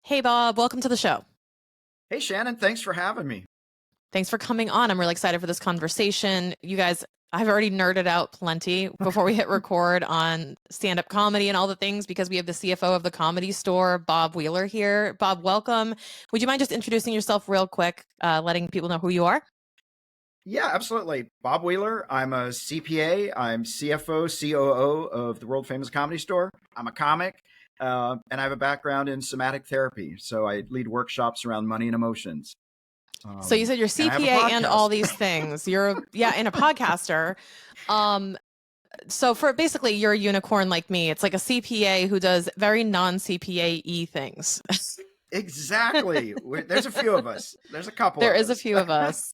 Hey, Bob, welcome to the show. Hey, Shannon, thanks for having me. Thanks for coming on. I'm really excited for this conversation. You guys, I've already nerded out plenty before we hit record on stand-up comedy and all the things because we have the CFO of the Comedy Store, Bob Wheeler, here. Bob, welcome. Would you mind just introducing yourself real quick, letting people know who you are? Yeah, absolutely. Bob Wheeler. I'm a CPA. I'm CFO, COO of the world famous Comedy Store. I'm a comic, and I have a background in somatic therapy. So I lead workshops around money and emotions. So you said you're And I have a CPA and podcast. all these things. You're, yeah, and a podcaster. Um, so for basically you're a unicorn like me. It's like a CPA who does very non-CPA-y things. Exactly. There's a few of us. There's a couple There of is a us. few of us.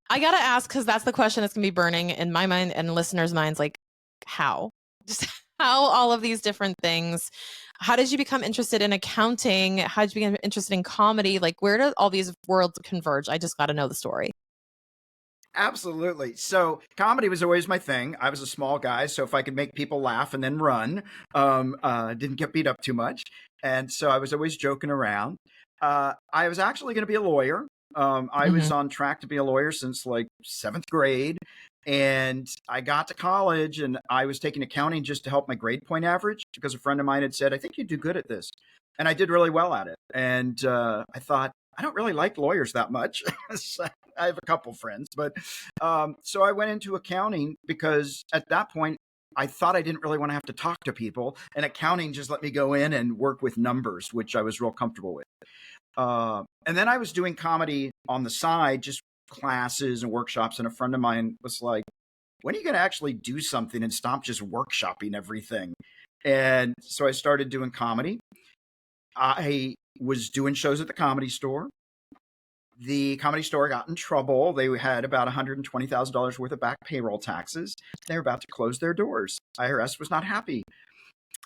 I gotta ask because that's the question that's gonna be burning in my mind and listeners' minds. Like, how? Just how all of these different things. How did you become interested in accounting? How did you become interested in comedy? Like, where do all these worlds converge? I just got to know the story. Absolutely. So comedy was always my thing. I was a small guy, so if I could make people laugh and then run, didn't get beat up too much, and so I was always joking around. I was actually going to be a lawyer. I was Hmm. on track to be a lawyer since like seventh grade, and I got to college and I was taking accounting just to help my grade point average because a friend of mine had said, "I think you'd do good at this," and I did really well at it. And I thought, I don't really like lawyers that much. So I have a couple friends, but so I went into accounting because at that point I thought I didn't really want to have to talk to people, and accounting just let me go in and work with numbers, which I was real comfortable with. And then I was doing comedy on the side, just classes and workshops, and a friend of mine was like, "When are you going to actually do something and stop just workshopping everything?" And so I started doing comedy. I was doing shows at the Comedy Store. The Comedy Store got in trouble. They had about $120,000 worth of back payroll taxes. They were about to close their doors. IRS was not happy.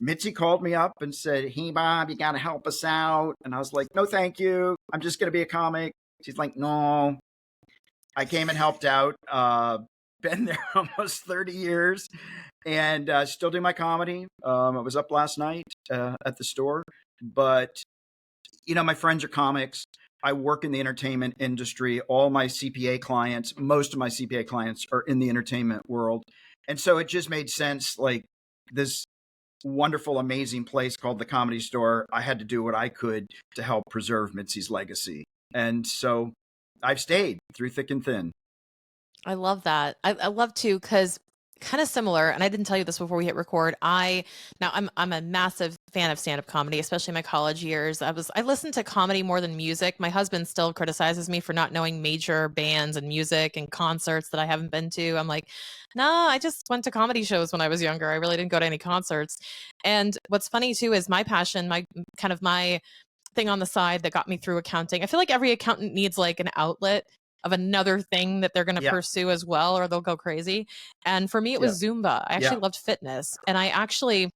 Mitzi called me up and said, "Hey, Bob, you got to help us out." And I was like, "No, thank you. I'm just going to be a comic." She's like, "No." I came and helped out. Been there almost 30 years and still do my comedy. I was up last night at the store, but my friends are comics. I work in the entertainment industry. All my CPA clients, most of my CPA clients are in the entertainment world. And so it just made sense, like this wonderful, amazing place called the Comedy Store. I had to do what I could to help preserve Mitzi's legacy. And so I've stayed through thick and thin. I love that. I love to because kind of similar, and I didn't tell you this before we hit record. I'm a massive fan of stand-up comedy, especially my college years. I listened to comedy more than music. My husband still criticizes me for not knowing major bands and music and concerts that I haven't been to. I'm like, no, I just went to comedy shows when I was younger. I really didn't go to any concerts. And what's funny too is my passion, my thing on the side that got me through accounting. I feel like every accountant needs like an outlet of another thing that they're going to Yeah. pursue as well, or they'll go crazy. And for me, it Yeah. was Zumba. I actually Yeah. loved fitness. And I actually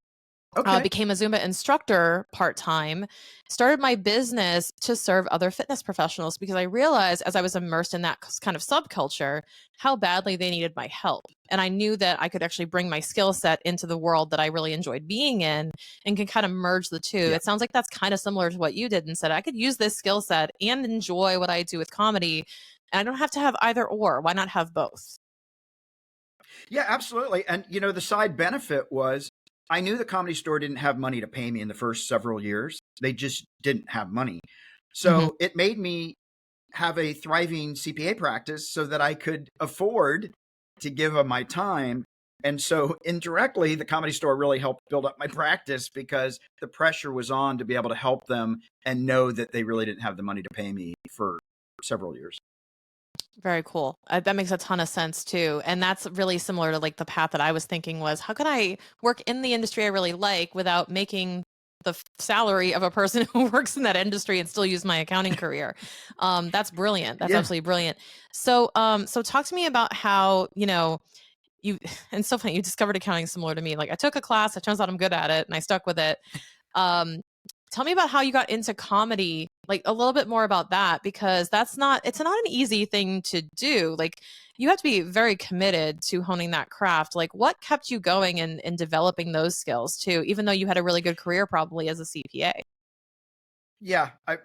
Okay. became a Zumba instructor part time, started my business to serve other fitness professionals because I realized as I was immersed in that kind of subculture, how badly they needed my help. And I knew that I could actually bring my skill set into the world that I really enjoyed being in and can kind of merge the two. Yeah. It sounds like that's kind of similar to what you did and said, I could use this skill set and enjoy what I do with comedy. And I don't have to have either or. Why not have both? Yeah, absolutely. And the side benefit was I knew the Comedy Store didn't have money to pay me in the first several years. They just didn't have money. Hmm. So it made me have a thriving CPA practice so that I could afford to give them my time. And so indirectly, the Comedy Store really helped build up my practice because the pressure was on to be able to help them and know that they really didn't have the money to pay me for several years. Very cool. That makes a ton of sense too. And that's really similar to like the path that I was thinking was how can I work in the industry I really like without making the salary of a person who works in that industry and still use my accounting career. That's brilliant. That's Yeah. absolutely brilliant. So talk to me about how, you, and so funny, you discovered accounting similar to me. Like I took a class, it turns out I'm good at it and I stuck with it. Um, Tell me about how you got into comedy, like a little bit more about that, because it's not an easy thing to do. Like you have to be very committed to honing that craft. Like what kept you going and developing those skills too, even though you had a really good career probably as a CPA? Yeah, I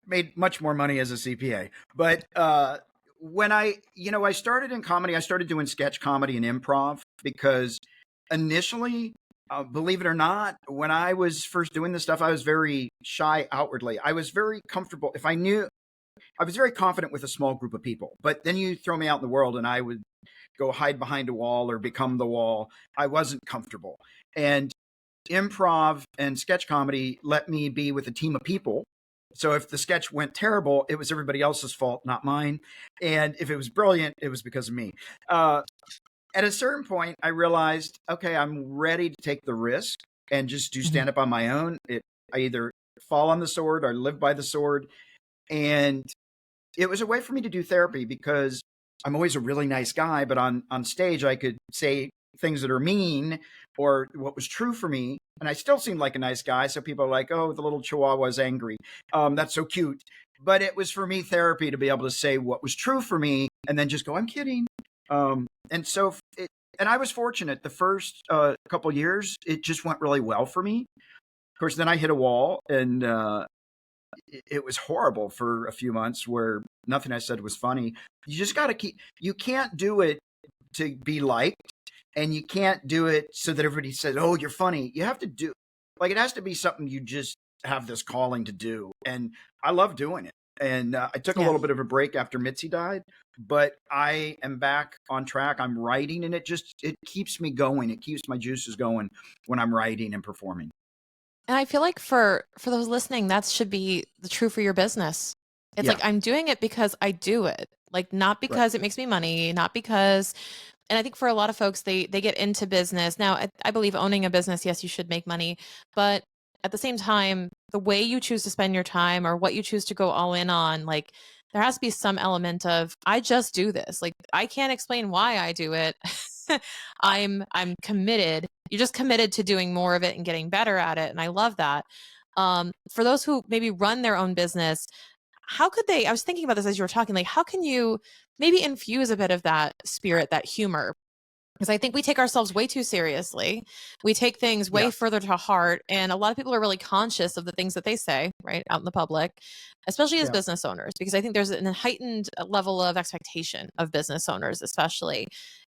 made much more money as a CPA. But when I started in comedy, I started doing sketch comedy and improv because initially, believe it or not, when I was first doing this stuff, I was very shy outwardly. I was very comfortable. If I knew, I was very confident with a small group of people. But then you throw me out in the world and I would go hide behind a wall or become the wall. I wasn't comfortable. And improv and sketch comedy let me be with a team of people. So if the sketch went terrible, it was everybody else's fault, not mine. And if it was brilliant, it was because of me. Uh, at a certain point, I realized, okay, I'm ready to take the risk and just do Mhm. stand up on my own. I either fall on the sword or live by the sword. And it was a way for me to do therapy because I'm always a really nice guy, but on stage I could say things that are mean or what was true for me, and I still seemed like a nice guy. So people are like, "Oh, the little Chihuahua is angry. That's so cute." But it was for me therapy to be able to say what was true for me, and then just go, "I'm kidding." And so, and I was fortunate. The first couple years, it just went really well for me. Of course, then I hit a wall, and it was horrible for a few months where nothing I said was funny. You just got to keep, you can't do it to be liked and you can't do it so that everybody says, oh, you're funny. You have to do, like, it has to be something you just have this calling to do. And I love doing it. And I took a Yeah. little bit of a break after Mitzi died, but I am back on track. I'm writing and it keeps me going. It keeps my juices going when I'm writing and performing. And I feel like for those listening, that should be the true for your business. It's like Yeah. I'm doing it because I do it. Like not Right. because it makes me money, not because and I think for a lot of folks they get into business. Now, I believe owning a business, yes, you should make money, but at the same time, the way you choose to spend your time or what you choose to go all in on, like there has to be some element of I just do this. Like I can't explain why I do it. I'm committed. You're just committed to doing more of it and getting better at it, and I love that. For those who maybe run their own business, how could they I was thinking about this as you were talking, like how can you maybe infuse a bit of that spirit, that humor? Because I think we take ourselves way too seriously. We take things way Yeah. further to heart. And a lot of people are really conscious of the things that they say, right, out in the public, especially as Yeah. business owners, because I think there's a heightened level of expectation of business owners, especially.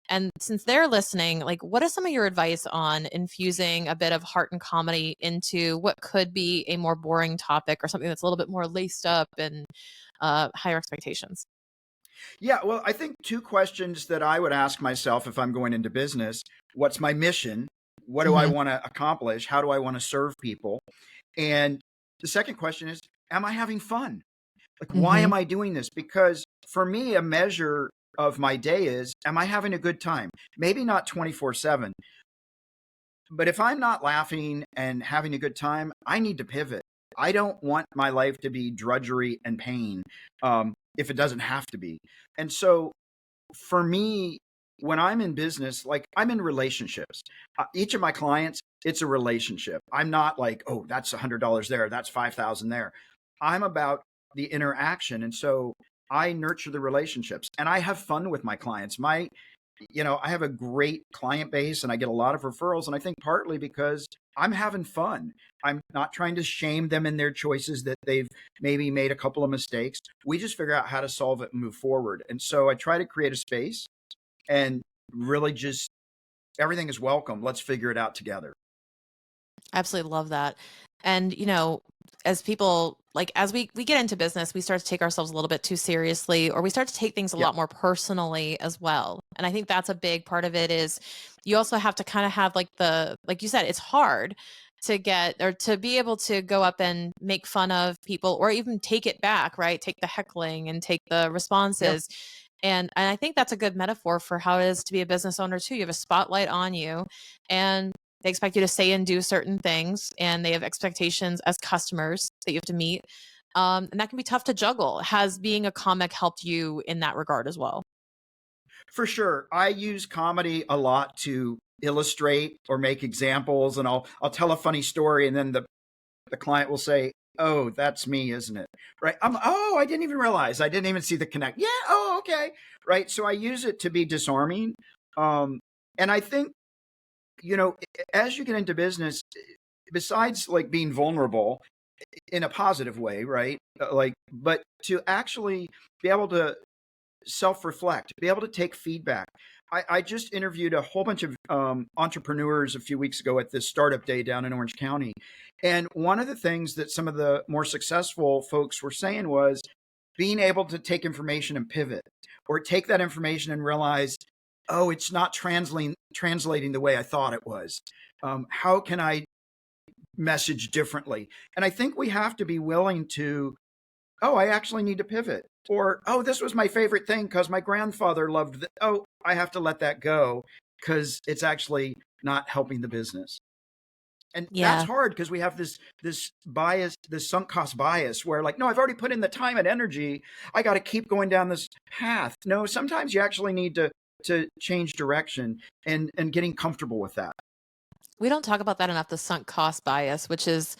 And since they're listening, like, what is some of your advice on infusing a bit of heart and comedy into what could be a more boring topic or something that's a little bit more laced up and higher expectations? Yeah, well, I think two questions that I would ask myself if I'm going into business: what's my mission? What do I Hmm. want to accomplish? How do I want to serve people? And the second question is, am I having fun? Like, why Hmm. am I doing this? Because for me, a measure of my day is, am I having a good time? Maybe not 24/7, but if I'm not laughing and having a good time, I need to pivot. I don't want my life to be drudgery and pain if it doesn't have to be. And so for me, when I'm in business, like I'm in relationships, each of my clients, it's a relationship. I'm not like, oh, that's $100 there, that's 5,000 there. I'm about the interaction, and so I nurture the relationships, and I have fun with my clients. I have a great client base, and I get a lot of referrals, and I think partly because I'm having fun. I'm not trying to shame them in their choices that they've maybe made a couple of mistakes. We just figure out how to solve it and move forward. And so I try to create a space and really just everything is welcome. Let's figure it out together. Absolutely love that. And, as people like as we get into business, we start to take ourselves a little bit too seriously or we start to take things a Yeah. lot more personally as well. And I think that's a big part of it is you also have to kind of have like like you said, it's hard to get or to be able to go up and make fun of people or even take it back, right? Take the heckling and take the Yeah. responses. And I think that's a good metaphor for how it is to be a business owner too. You have a spotlight on you and they expect you to say and do certain things, and they have expectations as customers that you have to meet. And that can be tough to juggle. Has being a comic helped you in that regard as well? For sure. I use comedy a lot to illustrate or make examples, and I'll tell a funny story and then the client will say, "Oh, that's me, isn't it?" Right? Oh, I didn't even realize. I didn't even see the connect. Yeah, oh, okay. Right? So I use it to be disarming. And I think, as you get into business, besides like being vulnerable, in a positive way, right? Like, but to actually be able to self-reflect, be able to take feedback. I just interviewed a whole bunch of entrepreneurs a few weeks ago at this startup day down in Orange County. And one of the things that some of the more successful folks were saying was being able to take information and pivot, or take that information and realize, oh, it's not translating the way I thought it was. How can I message differently? And I think we have to be willing to, oh, I actually need to pivot. Or, oh, this was my favorite thing because my grandfather loved it. Oh, I have to let that go because it's actually not helping the business. And that's Yeah. hard because we have this bias, this sunk cost bias, where like, no, I've already put in the time and energy. I got to keep going down this path. No, sometimes you actually need to change direction, and getting comfortable with that. We don't talk about that enough, the sunk cost bias, which is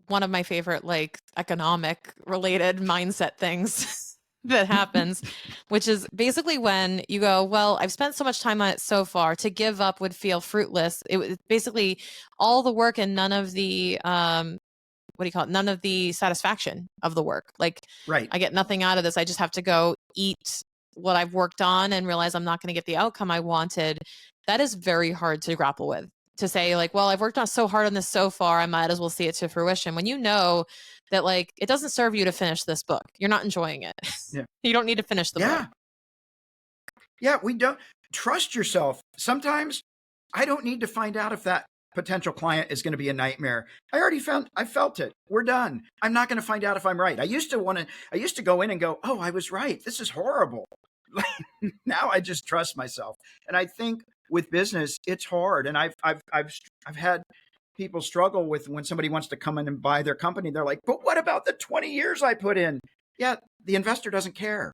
one of my favorite like economic related mindset things that happens, which is basically when you go, well, I've spent so much time on it so far, to give up would feel fruitless. It was basically all the work and none of the what do you call it? None of the satisfaction of the work. Like, Right. I get nothing out of this. I just have to go eat what I've worked on and realize I'm not going to get the outcome I wanted. That is very hard to grapple with. To say, like, well, I've worked on so hard on this so far, I might as well see it to fruition. When you know that, like, it doesn't serve you to finish this book, you're not enjoying it. Yeah. You don't need to finish the book. Yeah. Yeah. We don't trust yourself. Sometimes I don't need to find out if that potential client is going to be a nightmare. I felt it. We're done. I'm not going to find out if I'm right. I used to go in and go, oh, I was right. This is horrible. Now I just trust myself. And I think with business, it's hard. And I've had people struggle with when somebody wants to come in and buy their company. They're like, but what about the 20 years I put in? Yeah, the investor doesn't care.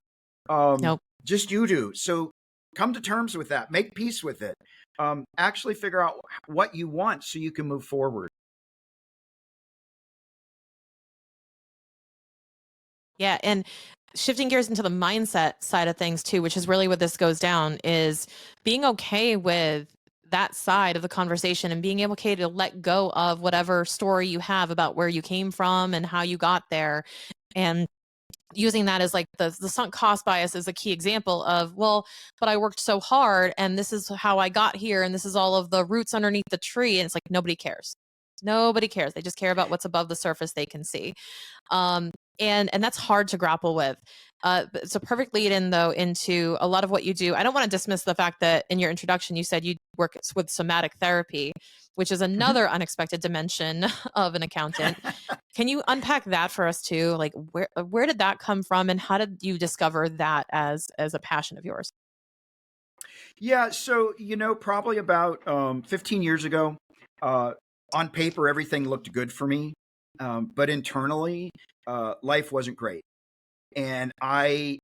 Nope. Just you do. So come to terms with that. Make peace with it. Actually figure out what you want so you can move forward. Yeah. And shifting gears into the mindset side of things too, which is really what this goes down, is being okay with that side of the conversation and being able to let go of whatever story you have about where you came from and how you got there. And using that as like the sunk cost bias is a key example of, well, but I worked so hard and this is how I got here and this is all of the roots underneath the tree. And it's like, nobody cares. Nobody cares. They just care about what's above the surface they can see. Um, and that's hard to grapple with. But it's a perfect lead in though into a lot of what you do. I don't want to dismiss the fact that in your introduction you said you work with somatic therapy, which is Mhm. another unexpected dimension of an accountant. Can you unpack that for us too? Like, where did that come from, and how did you discover that as a passion of yours? Yeah, so probably about 15 years ago, uh, on paper everything looked good for me, but internally, life wasn't great, and I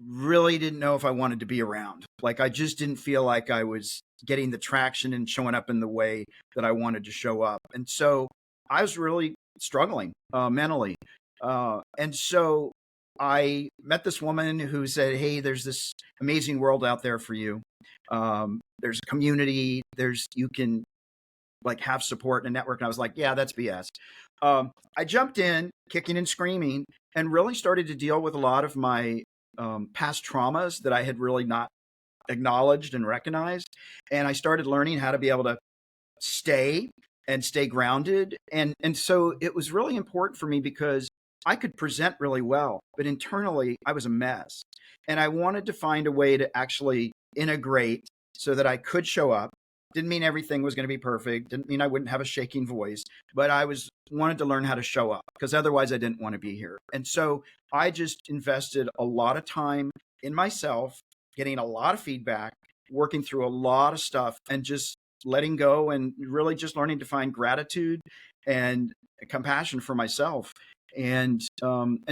really didn't know if I wanted to be around. Like, I just didn't feel like I was getting the traction and showing up in the way that I wanted to show up, and so I was really struggling mentally, and so I met this woman who said, "Hey, there's this amazing world out there for you. There's a community. You can like have support and a network." And I was like, "Yeah, that's BS." I jumped in, kicking and screaming, and really started to deal with a lot of my past traumas that I had really not acknowledged and recognized. And I started learning how to be able to stay stay grounded. And so it was really important for me because I could present really well, but internally I was a mess. And I wanted to find a way to actually integrate so that I could show up. Didn't mean everything was going to be perfect. Didn't mean I wouldn't have a shaking voice, but I was wanted to learn how to show up because otherwise I didn't want to be here. And so I just invested a lot of time in myself, getting a lot of feedback, working through a lot of stuff, and just letting go and really just learning to find gratitude and compassion for myself. And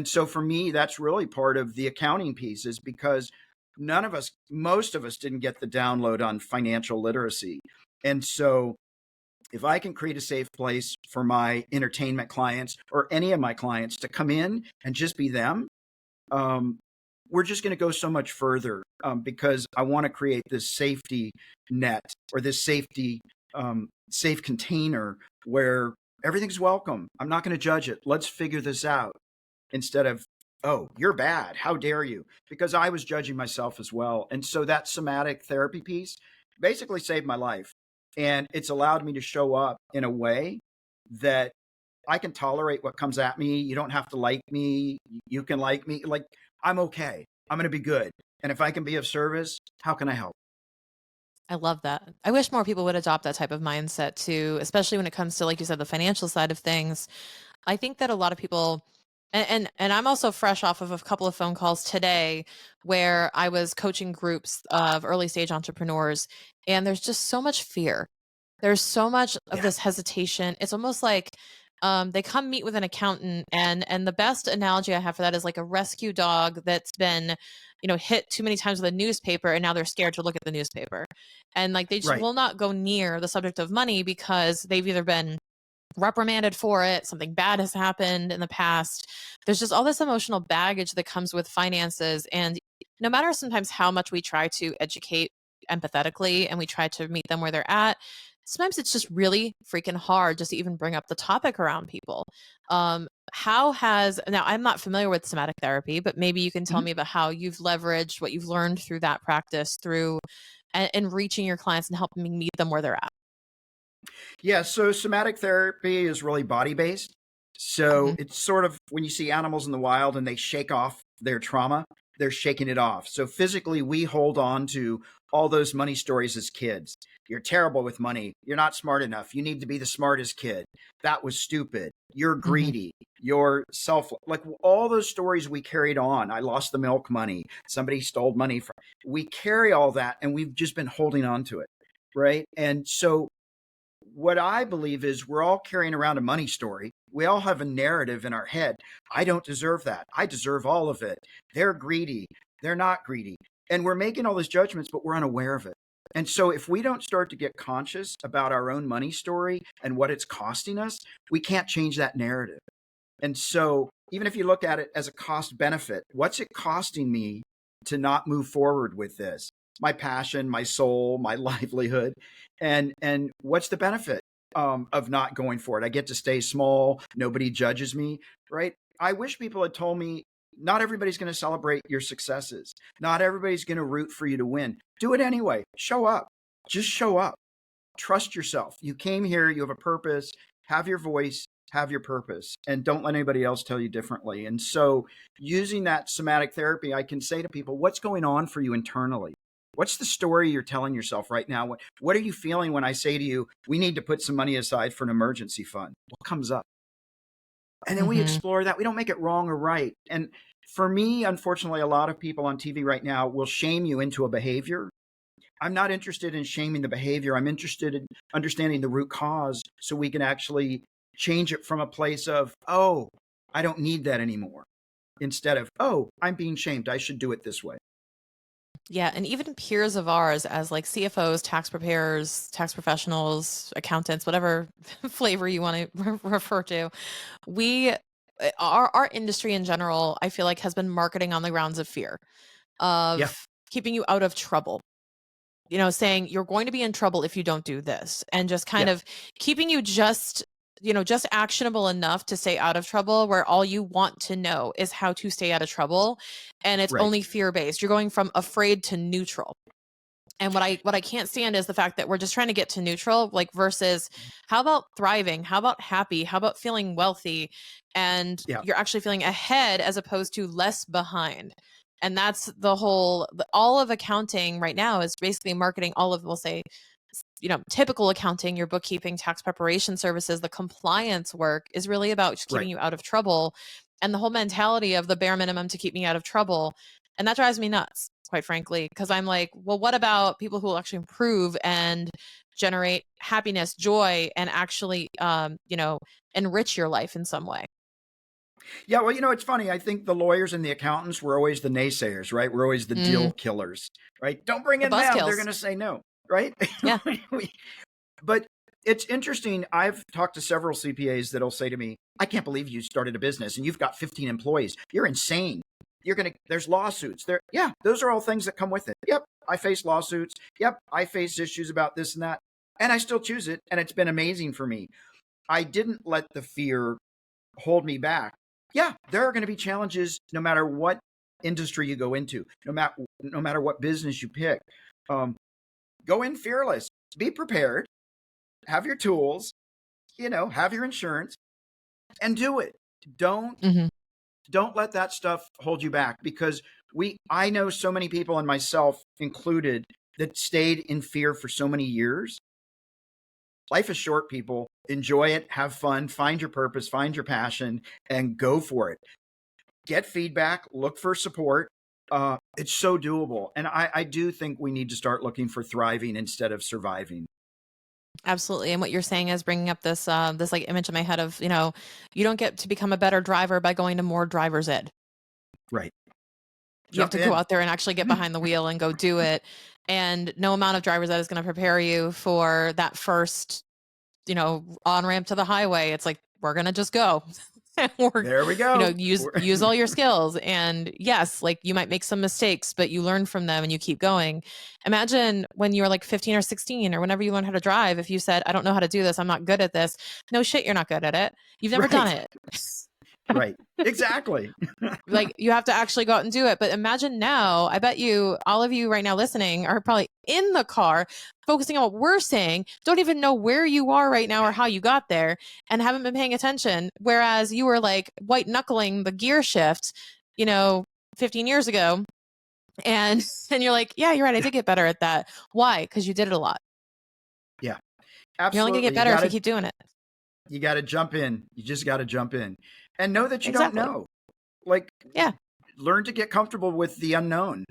so for me, that's really part of the accounting piece, is because most of us didn't get the download on financial literacy. And so if I can create a safe place for my entertainment clients or any of my clients to come in and just be them, um, we're just going to go so much further, because I want to create this safety net, or this safe container where Everything's welcome. I'm not going to judge it. Let's figure this out instead of, oh, you're bad. How dare you? Because I was judging myself as well. And so that somatic therapy piece basically saved my life. And it's allowed me to show up in a way that I can tolerate what comes at me. You don't have to like me. You can like me. Like, I'm okay. I'm going to be good. And if I can be of service, how can I help? I love that. I wish more people would adopt that type of mindset too, especially when it comes to, like you said, the financial side of things. I think that a lot of people, and I'm also fresh off of a couple of phone calls today where I was coaching groups of early stage entrepreneurs, and there's just so much fear. There's so much of Yeah. this hesitation. It's almost like they come meet with an accountant, and the best analogy I have for that is like a rescue dog that's been, hit too many times with a newspaper, and now they're scared to look at the newspaper, and like they just Right. will not go near the subject of money because they've either been reprimanded for it, something bad has happened in the past. There's just all this emotional baggage that comes with finances. And no matter sometimes how much we try to educate empathetically and we try to meet them where they're at, sometimes it's just really freaking hard just to even bring up the topic around people. How has, now I'm not familiar with somatic therapy, but maybe you can tell Mhm. me about how you've leveraged what you've learned through that practice through and reaching your clients and helping meet them where they're at. Yeah, so somatic therapy is really body based. So Mhm. it's sort of when you see animals in the wild and they shake off their trauma, they're shaking it off. So physically, we hold on to all those money stories as kids. You're terrible with money. You're not smart enough. You need to be the smartest kid. That was stupid. You're Mhm. greedy. You're self, like all those stories we carried on. I lost the milk money. Somebody stole money from. We carry all that and we've just been holding on to it. Right. And so what I believe is we're all carrying around a money story. We all have a narrative in our head. I don't deserve that. I deserve all of it. They're greedy. They're not greedy. And we're making all these judgments, but we're unaware of it. And so if we don't start to get conscious about our own money story and what it's costing us, we can't change that narrative. And so even if you look at it as a cost benefit, what's it costing me to not move forward with this? My passion, my soul, my livelihood, and what's the benefit of not going for it? I get to stay small. Nobody judges me, right? I wish people had told me not everybody's going to celebrate your successes. Not everybody's going to root for you to win. Do it anyway. Show up. Just show up. Trust yourself. You came here, you have a purpose, have your voice, have your purpose, and don't let anybody else tell you differently. And so, using that somatic therapy, I can say to people, what's going on for you internally? What's the story you're telling yourself right now? What are you feeling when I say to you, we need to put some money aside for an emergency fund? What comes up? And then we Mhm. explore that. We don't make it wrong or right. And for me, unfortunately, a lot of people on TV right now will shame you into a behavior. I'm not interested in shaming the behavior. I'm interested in understanding the root cause so we can actually change it from a place of, oh, I don't need that anymore, instead of, oh, I'm being shamed. I should do it this way. Yeah, and even peers of ours as like CFOs, tax preparers, tax professionals, accountants, whatever flavor you want to refer to, we our industry in general, I feel like has been marketing on the grounds of fear, Yeah, of keeping you out of trouble. Saying you're going to be in trouble if you don't do this, and just kind yeah, of keeping you just actionable enough to stay out of trouble, where all you want to know is how to stay out of trouble, and it's right. only fear based. You're going from afraid to neutral. And what I can't stand is the fact that we're just trying to get to neutral, like versus how about thriving? How about happy? How about feeling wealthy? And Yeah, you're actually feeling ahead as opposed to less behind. And that's all of accounting right now is basically marketing all of, we'll say, typical accounting, your bookkeeping, tax preparation services, the compliance work is really about just keeping right. you out of trouble. And the whole mentality of the bare minimum to keep me out of trouble. And that drives me nuts, quite frankly, because I'm like, well, what about people who will actually improve and generate happiness, joy, and actually, enrich your life in some way? Yeah, well, it's funny. I think the lawyers and the accountants were always the naysayers, right? We're always the Mm, deal killers, right? Don't bring the in them. They're going buzzkills. to say no, right? Yeah. We- But it's interesting. I've talked to several CPAs that'll say to me, I can't believe you started a business and you've got 15 employees. You're insane. There's lawsuits there. Yeah, those are all things that come with it. Yep, I face lawsuits. Yep, I face issues about this and that. And I still choose it. And it's been amazing for me. I didn't let the fear hold me back. Yeah, there are going to be challenges no matter what industry you go into, no matter what business you pick. Um, go in fearless, be prepared, have your tools, have your insurance, and do it. Don't Hmm. don't let that stuff hold you back, because I know so many people, and myself included, that stayed in fear for so many years. Life is short, people. Enjoy it, have fun, find your purpose, find your passion, and go for it. Get feedback, look for support. It's so doable. And I do think we need to start looking for thriving instead of surviving. Absolutely. And what you're saying is bringing up this like image in my head of, you don't get to become a better driver by going to more driver's ed. Right. You have Jump to go in. out there and actually get behind the wheel and go do it. And no amount of driver's ed is going to prepare you for that first, on ramp to the highway. It's like, we're going to just go. Or, There we go. use all your skills. And yes, like you might make some mistakes, but you learn from them and you keep going. Imagine when you were like 15 or 16 or whenever you learned how to drive, if you said, I don't know how to do this, I'm not good at this. No shit, you're not good at it. You've never done Right. it. Right. Exactly. Like you have to actually go out and do it. But imagine now, I bet you all of you right now listening are probably in the car focusing on what we're saying, don't even know where you are right now or how you got there, and haven't been paying attention. Whereas you were like white knuckling the gear shift, 15 years ago. And and you're like, yeah, you're right. I did get better at that. Why? Because you did it a lot. Yeah. You're only gonna get Absolutely. better if you keep doing it. You got to jump in. You just got to jump in and know that you don't Exactly. know. Like, Yeah. learn to get comfortable with the unknown.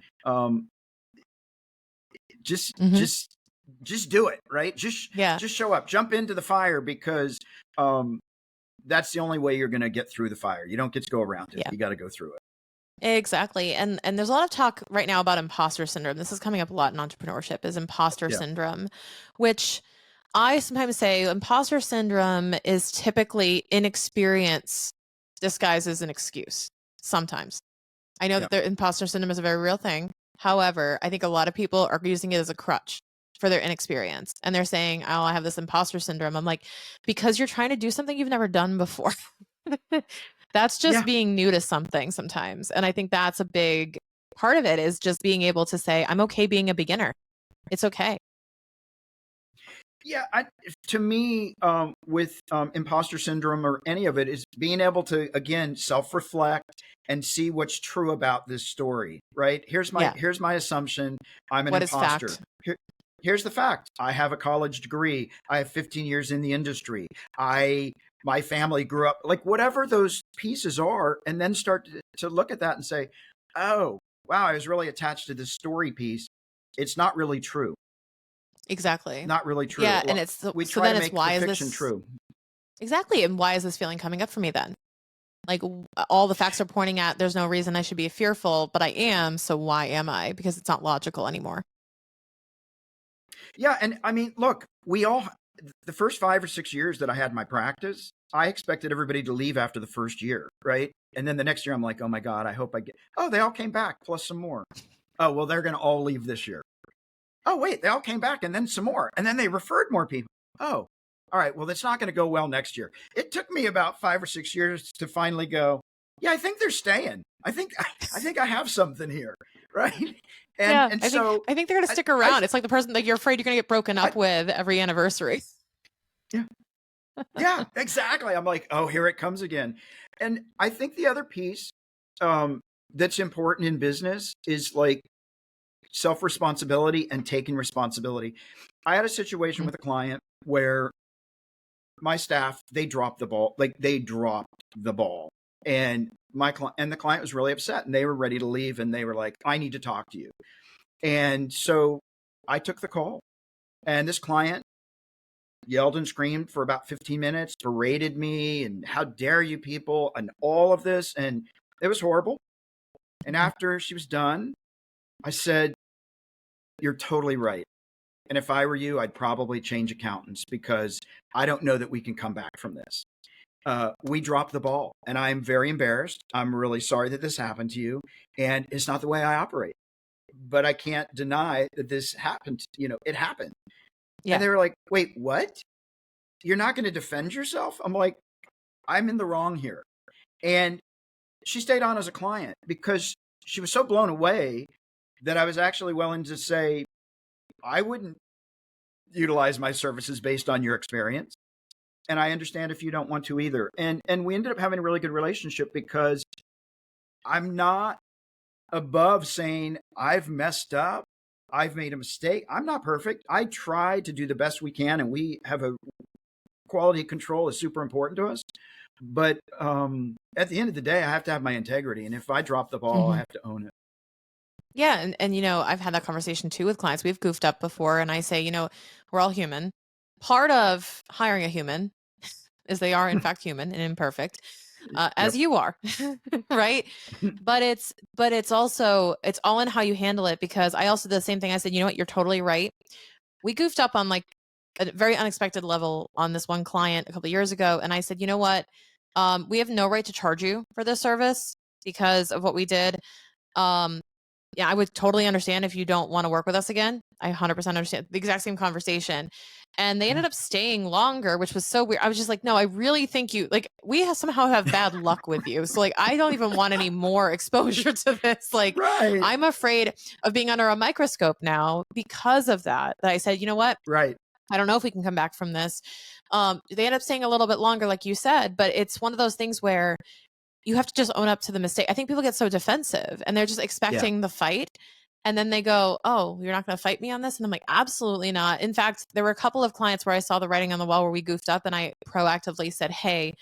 Just, Hmm. just, just do it. Right. Just, Yeah. just show up, jump into the fire, because um, that's the only way you're going to get through the fire. You don't get to go around it. Yeah. You got to go through it. Exactly. And there's a lot of talk right now about imposter syndrome. This is coming up a lot in entrepreneurship, is imposter Yeah. syndrome, which I sometimes say imposter syndrome is typically inexperience disguised as an excuse. Sometimes. I know Yeah. that the imposter syndrome is a very real thing. However, I think a lot of people are using it as a crutch for their inexperience. And they're saying, oh, I have this imposter syndrome. I'm like, because you're trying to do something you've never done before. That's just Yeah. being new to something sometimes. And I think that's a big part of it, is just being able to say, I'm okay being a beginner. It's okay. Yeah, to me, with imposter syndrome or any of it, is being able to, again, self-reflect and see what's true about this story. Right? Yeah. Here's my assumption. I'm an What is imposter. fact? Here's the fact. I have a college degree. I have 15 years in the industry. My family grew up, like, whatever those pieces are, and then start to look at that and say, oh, wow, I was really attached to this story piece. It's not really true. Exactly. Not really true. Yeah. And it's We so try then to it's, make the why is fiction this true. exactly? And why is this feeling coming up for me then? Like all the facts are pointing at there's no reason I should be fearful, but I am. So why am I? Because it's not logical anymore. Yeah, and I mean, look, the first 5 or 6 years that I had my practice, I expected everybody to leave after the first year, right? And then the next year, I'm like, oh my God, I hope I get. Oh, they all came back plus some more. Oh, well, they're going to all leave this year. Oh, wait, they all came back and then some more, and then they referred more people. Oh, all right, well, that's not going to go well next year. It took me about 5 or 6 years to finally go, yeah, I think they're staying. I think I have something here, right? And Yeah, and I think so I think they're gonna I stick I, around. It's like the person that you're afraid you're gonna get broken I up with every anniversary. yeah. Yeah, exactly. I'm like, oh, here it comes again. And I think the other piece um, that's important in business is like self responsibility and taking responsibility. I had a situation Mhm. with a client where my staff, they dropped the ball, like they dropped the ball. And the client was really upset, and they were ready to leave, and they were like, I need to talk to you. And so I took the call, and this client yelled and screamed for about 15 minutes, berated me, and how dare you people, and all of this. And it was horrible. And Mhm. after she was done, I said, you're totally right. And if I were you, I'd probably change accountants, because I don't know that we can come back from this. We dropped the ball, and I'm very embarrassed. I'm really sorry that this happened to you. And it's not the way I operate. But I can't deny that this happened. It happened. And Yeah. they were like, wait, what? you're not going to defend yourself? I'm like, I'm in the wrong here. And she stayed on as a client because she was so blown away that I was actually willing to say, I wouldn't utilize my services based on your experience. And I understand if you don't want to either. And we ended up having a really good relationship because I'm not above saying I've messed up. I've made a mistake. I'm not perfect. I try to do the best we can, and we have a quality control is super important to us. But at the end of the day, I have to have my integrity, and if I drop the ball, I have to own it. Yeah, and I've had that conversation too with clients. We've goofed up before, and I say, we're all human. Part of hiring a human is they are in fact human and imperfect, as Yep. you are, right? But it's also it's all in how you handle it. Because I also did the same thing. I said, you know what, you're totally right. We goofed up on like a very unexpected level on this one client a couple of years ago, and I said, you know what, we have no right to charge you for this service because of what we did. Um, yeah, I would totally understand if you don't want to work with us again. I 100% understand the exact same conversation. And they ended up staying longer, which was so weird. I was just like, no, I really think somehow have bad luck with you. So like, I don't even want any more exposure to this. Like, Right. I'm afraid of being under a microscope now because of that. That I said, you know what? Right. I don't know if we can come back from this. They end up staying a little bit longer, like you said, but it's one of those things where you have to just own up to the mistake. I think people get so defensive and they're just Yeah. expecting the fight. And then they go, oh, you're not going to fight me on this? And I'm like, absolutely not. In fact, there were a couple of clients where I saw the writing on the wall where we goofed up and I proactively said, hey,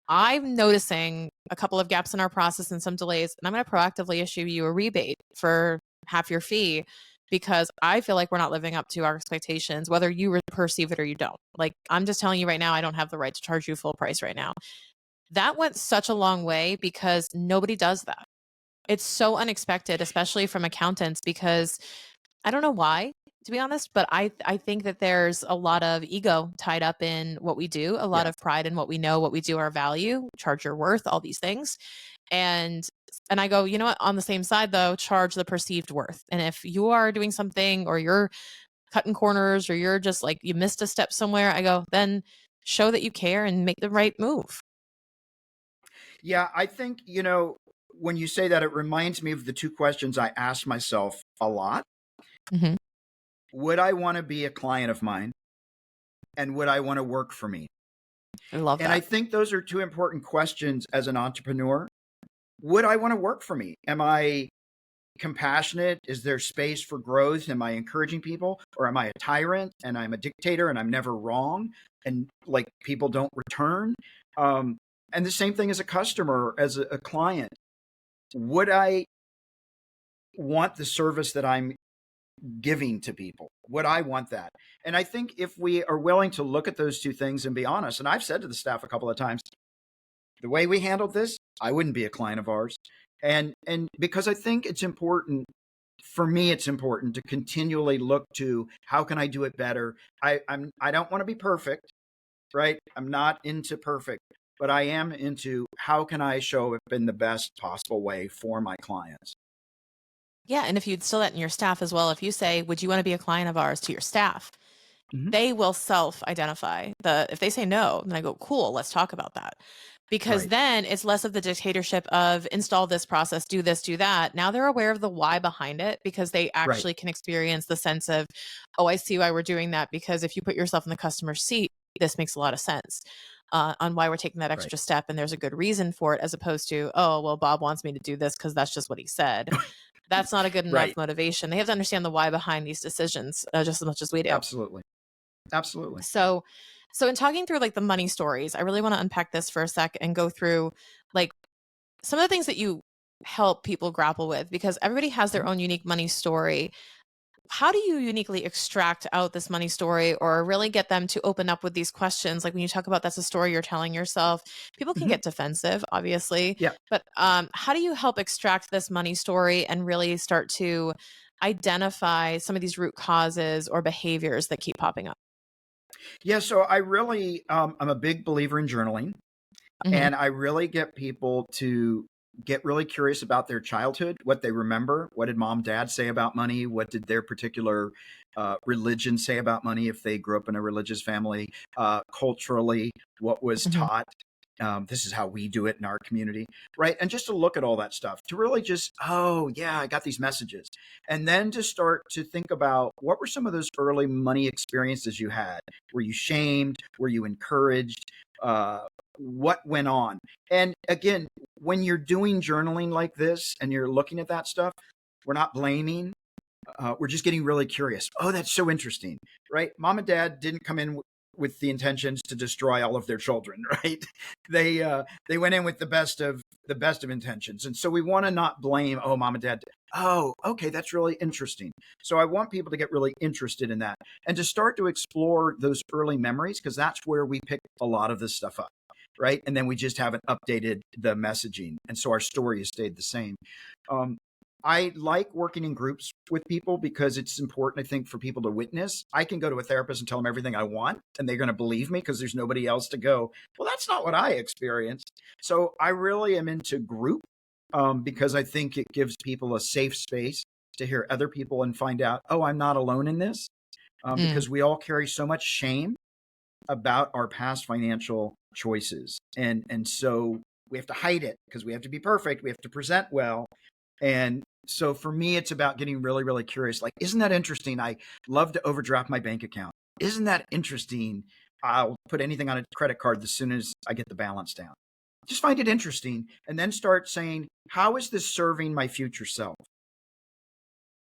I'm noticing a couple of gaps in our process and some delays, and I'm going to proactively issue you a rebate for half your fee because I feel like we're not living up to our expectations, whether you perceive it or you don't. Like, I'm just telling you right now, I don't have the right to charge you full price right now. That went such a long way because nobody does that. It's so unexpected, especially from accountants, because I don't know why, to be honest, but I think that there's a lot of ego tied up in what we do, a lot Yeah. of pride in what we know, what we do, our value, charge your worth, all these things. And and I go, you know what, on the same side though, charge the perceived worth. And if you are doing something or you're cutting corners or you're just like you missed a step somewhere, I go, then show that you care and make the right move. Yeah. I think, when you say that, it reminds me of the two questions I ask myself a lot. Mhm. Would I want to be a client of mine? And would I want to work for me? I love And I that. think those are two important questions as an entrepreneur. Would I want to work for me? Am I compassionate? Is there space for growth? Am I encouraging people? Or am I a tyrant and I'm a dictator and I'm never wrong? And like people don't return? And the same thing as a customer, as a client. Would I want the service that I'm giving to people? Would I want that? And I think if we are willing to look at those two things and be honest, and I've said to the staff a couple of times, the way we handled this, I wouldn't be a client of ours. And because I think it's important for me, it's important to continually look to how can I do it better. I don't want to be perfect, right? I'm not into perfect, but I am into how can I show up in the best possible way for my clients. Yeah, and if you instill that in your staff as well, if you say, "Would you wanna be a client of ours?" to your staff, Mhm. they will self-identify. If they say no, then I go, "Cool, let's talk about that." Because Right, then it's less of the dictatorship of install this process, do this, do that. Now they're aware of the why behind it because they right, actually can experience the sense of, "Oh, I see why we're doing that," because if you put yourself in the customer's seat, this makes a lot of sense, on why we're taking that right, extra step, and there's a good reason for it, as opposed to, "Oh, well, Bob wants me to do this because that's just what he said." That's not a good enough right. motivation. They have to understand the why behind these decisions, just as much as we do. Absolutely, absolutely. So, so in talking through like the money stories, I really want to unpack this for a sec and go through like some of the things that you help people grapple with because everybody has their Mhm. own unique money story. How do you uniquely extract out this money story or really get them to open up with these questions? Like when you talk about that's a story you're telling yourself, people can Mhm. get defensive, obviously. Yeah. But how do you help extract this money story and really start to identify some of these root causes or behaviors that keep popping up? Yeah. So I really, I'm a big believer in journaling, Hmm. and I really get people to get really curious about their childhood, what they remember, what did mom, dad say about money, what did their particular religion say about money if they grew up in a religious family, culturally, what was Mhm. taught. This is how we do it in our community, right? And just to look at all that stuff, to really just, oh, yeah, I got these messages. And then to start to think about what were some of those early money experiences you had? Were you shamed? Were you encouraged? What went on? And again, when you're doing journaling like this and you're looking at that stuff, we're not blaming, we're just getting really curious. Oh, that's so interesting, right? Mom and dad didn't come in with the intentions to destroy all of their children, right? They went in with the best of intentions, and so we want to not blame. Oh, mom and dad. Oh, okay, that's really interesting. So I want people to get really interested in that and to start to explore those early memories because that's where we pick a lot of this stuff up, right? And then we just haven't updated the messaging, and so our story has stayed the same. Um, I like working in groups with people because it's important, I think, for people to witness. I can go to a therapist and tell them everything I want, and they're going to believe me because there's nobody else to go. Well, that's not what I experienced. So I really am into group because I think it gives people a safe space to hear other people and find out, oh, I'm not alone in this. Mm. Because we all carry so much shame about our past financial choices. And so we have to hide it because we have to be perfect. We have to present well. And so for me, it's about getting really, really curious. Like, isn't that interesting? I love to overdraft my bank account. Isn't that interesting? I'll put anything on a credit card as soon as I get the balance down. Just find it interesting and then start saying, how is this serving my future self?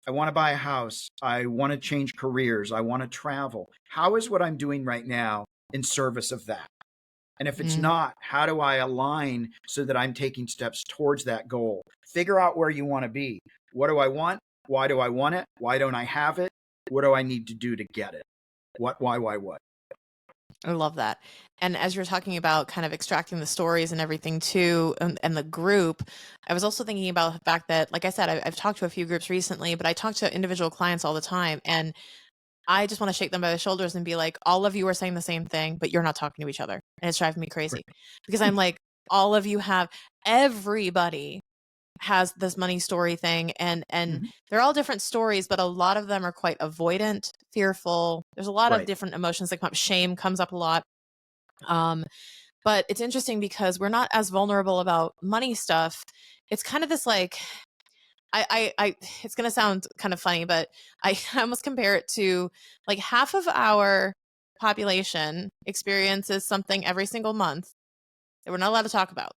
I want to buy a house. I want to change careers. I want to travel. How is what I'm doing right now in service of that? And if it's Mm. not, how do I align so that I'm taking steps towards that goal? Figure out where you want to be. What do I want? Why do I want it? Why don't I have it? What do I need to do to get it? What, why, what? I love that. And as you're talking about kind of extracting the stories and everything too, and the group, I was also thinking about the fact that, like I said, I've talked to a few groups recently, but I talk to individual clients all the time. And I just want to shake them by the shoulders and be like, all of you are saying the same thing, but you're not talking to each other. And it's driving me Right. crazy because I'm like, all of you have, everybody has this money story thing, and Mhm. they're all different stories, but a lot of them are quite avoidant, fearful. There's a lot of Right. different emotions that come up. Shame comes up a lot. Um, but it's interesting because we're not as vulnerable about money stuff. It's kind of this like it's gonna sound kind of funny, but I almost compare it to like half of our population experiences something every single month that we're not allowed to talk about.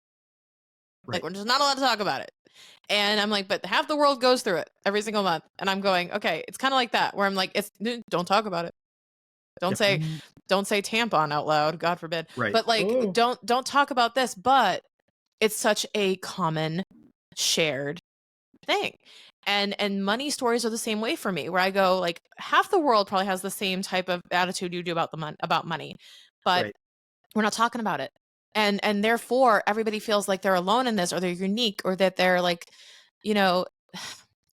Like Right. we're just not allowed to talk about it. And I'm like, but half the world goes through it every single month. And I'm going, okay, it's kind of like that, where I'm like, don't talk about it. Don't Yep. say, don't say tampon out loud, God forbid. Right. But like, Oh, don't talk about this. But it's such a common shared thing. And money stories are the same way for me, where I go like half the world probably has the same type of attitude you do about about money, but right. we're not talking about it. And therefore everybody feels like they're alone in this, or they're unique, or that they're like, you know,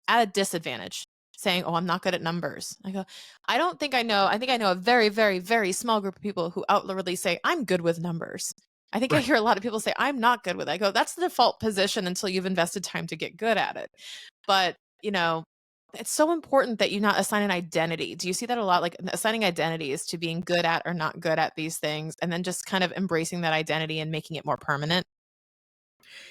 at a disadvantage, saying, "Oh, I'm not good at numbers." I go, "I don't think I know. I think I know a very, very, very small group of people who outwardly say, I'm good with numbers." I think I Right. hear a lot of people say, "I'm not good with it." I go, "That's the default position until you've invested time to get good at it." But, it's so important that you not assign an identity. Do you see that a lot? Like assigning identities to being good at or not good at these things, and then just kind of embracing that identity and making it more permanent?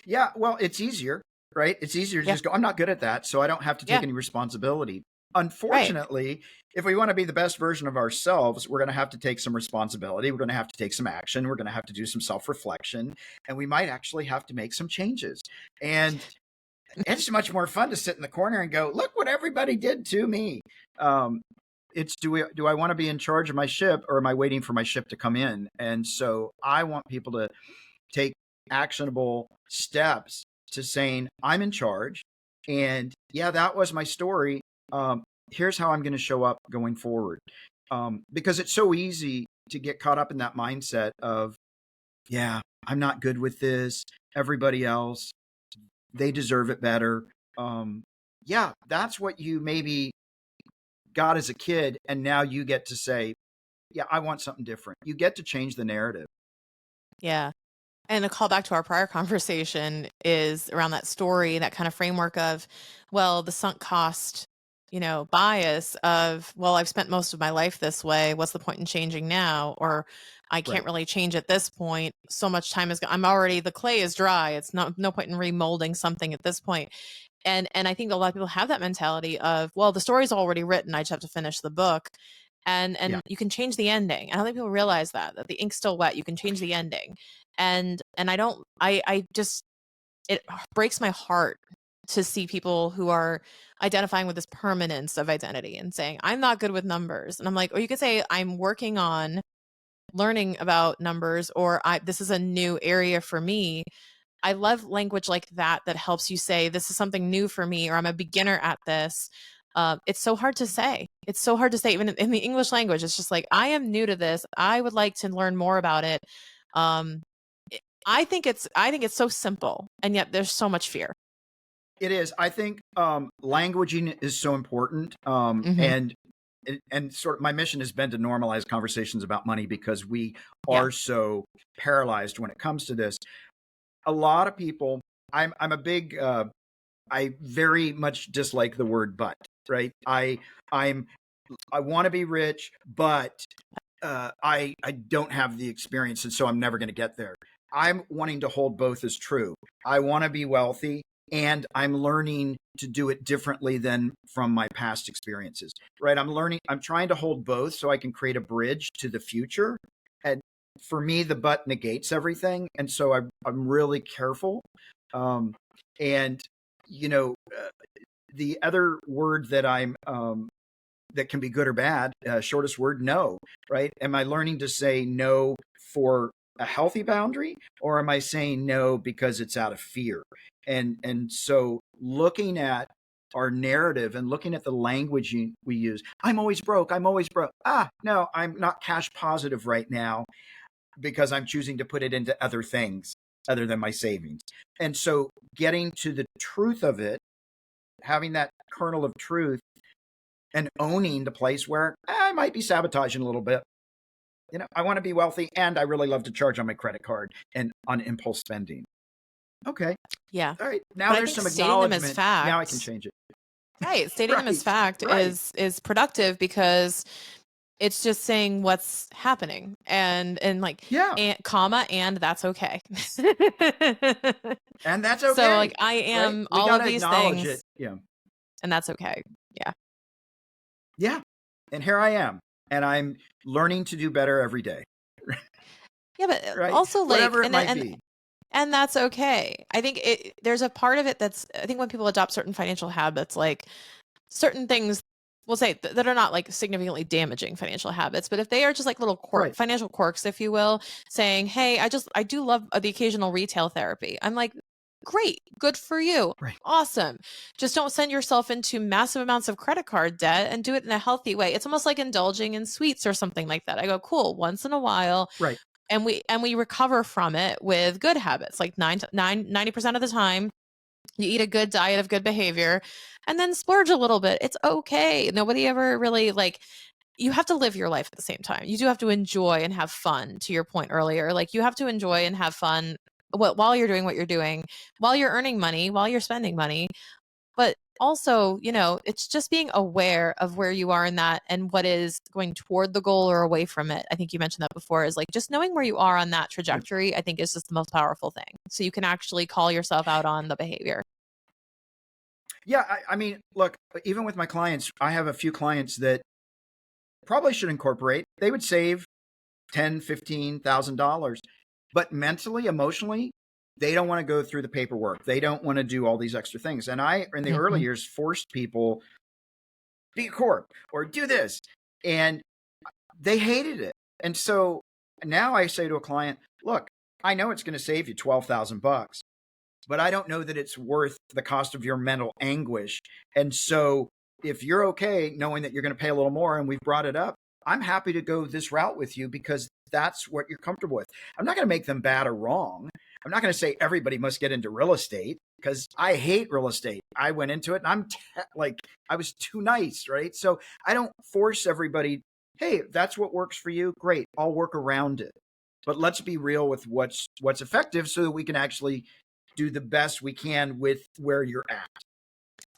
Yeah, well, it's easier, right? It's easier to Yeah. just go, I'm not good at that, so I don't have to take Yeah. any responsibility. Right. Unfortunately, if we want to be the best version of ourselves, we're going to have to take some responsibility. We're going to have to take some action. We're going to have to do some self reflection. And we might actually have to make some changes. And it's much more fun to sit in the corner and go, look what everybody did to me. Um, it's do I want to be in charge of my ship or am I waiting for my ship to come in? And so I want people to take actionable steps to saying, I'm in charge. And yeah, that was my story. Here's how I'm going to show up going forward. Because it's so easy to get caught up in that mindset of, yeah, I'm not good with this. Everybody else, they deserve it better. Yeah, that's what you maybe got as a kid. And now you get to say, yeah, I want something different. You get to change the narrative. Yeah. And a call back to our prior conversation is around that story, that kind of framework of, well, the sunk cost bias of, well, I've spent most of my life this way. What's the point in changing now? Or I can't Right. really change at this point. So much time is gone. The clay is dry. It's no point in remolding something at this point. And I think a lot of people have that mentality of, well, the story's already written. I just have to finish the book. And Yeah. you can change the ending. I don't think people realize that the ink's still wet. You can change the ending. And I just, it breaks my heart to see people who are identifying with this permanence of identity and saying, I'm not good with numbers. And I'm like, or you could say, I'm working on learning about numbers, or this is a new area for me. I love language like that helps you say, this is something new for me, or I'm a beginner at this. It's so hard to say. It's so hard to say, even in the English language. It's just like, I am new to this. I would like to learn more about it. Um, I think it's so simple, and yet there's so much fear. It is. I think languaging is so important. Hmm. And sort of my mission has been to normalize conversations about money because we Yeah. are so paralyzed when it comes to this. A lot of people, I'm a big I very much dislike the word but, right? I'm I want to be rich, but I don't have the experience, and so I'm never going to get there. I'm wanting to hold both as true. I want to be wealthy, and I'm learning to do it differently than from my past experiences. Right? I'm trying to hold both so I can create a bridge to the future. And for me, the but negates everything, and so I'm really careful. Um, and you know, the other word that I'm that can be good or bad. Shortest word, no, right? Am I learning to say no for a healthy boundary, or am I saying no because it's out of fear? And so looking at our narrative and looking at the language we use, I'm always broke. I'm always broke. No, I'm not cash positive right now because I'm choosing to put it into other things other than my savings. And so getting to the truth of it, having that kernel of truth and owning the place where I might be sabotaging a little bit. I want to be wealthy and I really love to charge on my credit card and on impulse spending. Okay. Yeah. All right. Now But I there's think some stating them as acknowledgement. Now I can fact, change it. right? Stating them as Right. fact Right. is productive, because it's just saying what's happening, and like, Yeah. and comma, and that's okay. And that's So like, okay. I Right. am We all got of to these acknowledge it. things, Yeah. and that's okay. Yeah. Yeah. And here I am. And I'm learning to do better every day. Yeah, but Right. also like, Whatever it and might and be. and that's okay. I think there's a part of it that's, I think when people adopt certain financial habits, like certain things, we'll say that are not like significantly damaging financial habits, but if they are just like little Right. financial quirks, if you will, saying, hey, I do love the occasional retail therapy. I'm like, great, good for you. Right. Awesome. Just don't send yourself into massive amounts of credit card debt, and do it in a healthy way. It's almost like indulging in sweets or something like that. I go, cool, once in a while, Right. and we recover from it with good habits, like 90% of the time you eat a good diet of good behavior, and then splurge a little bit. It's okay. Nobody ever really, like, you have to live your life at the same time. You do have to enjoy and have fun, to your point earlier. Like, you have to enjoy and have fun while you're doing what you're doing, while you're earning money, while you're spending money. But also, it's just being aware of where you are in that, and what is going toward the goal or away from it. I think you mentioned that before, is like, just knowing where you are on that Right. trajectory, I think is just the most powerful thing. So you can actually call yourself out on the behavior. Yeah. I mean, look, even with my clients, I have a few clients that probably should incorporate. They would save $10,000, $15,000, but mentally, emotionally, they don't want to go through the paperwork. They don't want to do all these extra things. And I, in the early Mhm. years, forced people be a corp or do this, and they hated it. And so now I say to a client, look, I know it's going to save you $12,000, but I don't know that it's worth the cost of your mental anguish. And so if you're okay knowing that you're going to pay a little more and we've brought it up, I'm happy to go this route with you because that's what you're comfortable with. I'm not going to make them bad or wrong. I'm not going to say everybody must get into real estate because I hate real estate. I went into it and like, I was too nice, right? So I don't force everybody, hey, that's what works for you. Great. I'll work around it. But let's be real with what's effective so that we can actually do the best we can with where you're at.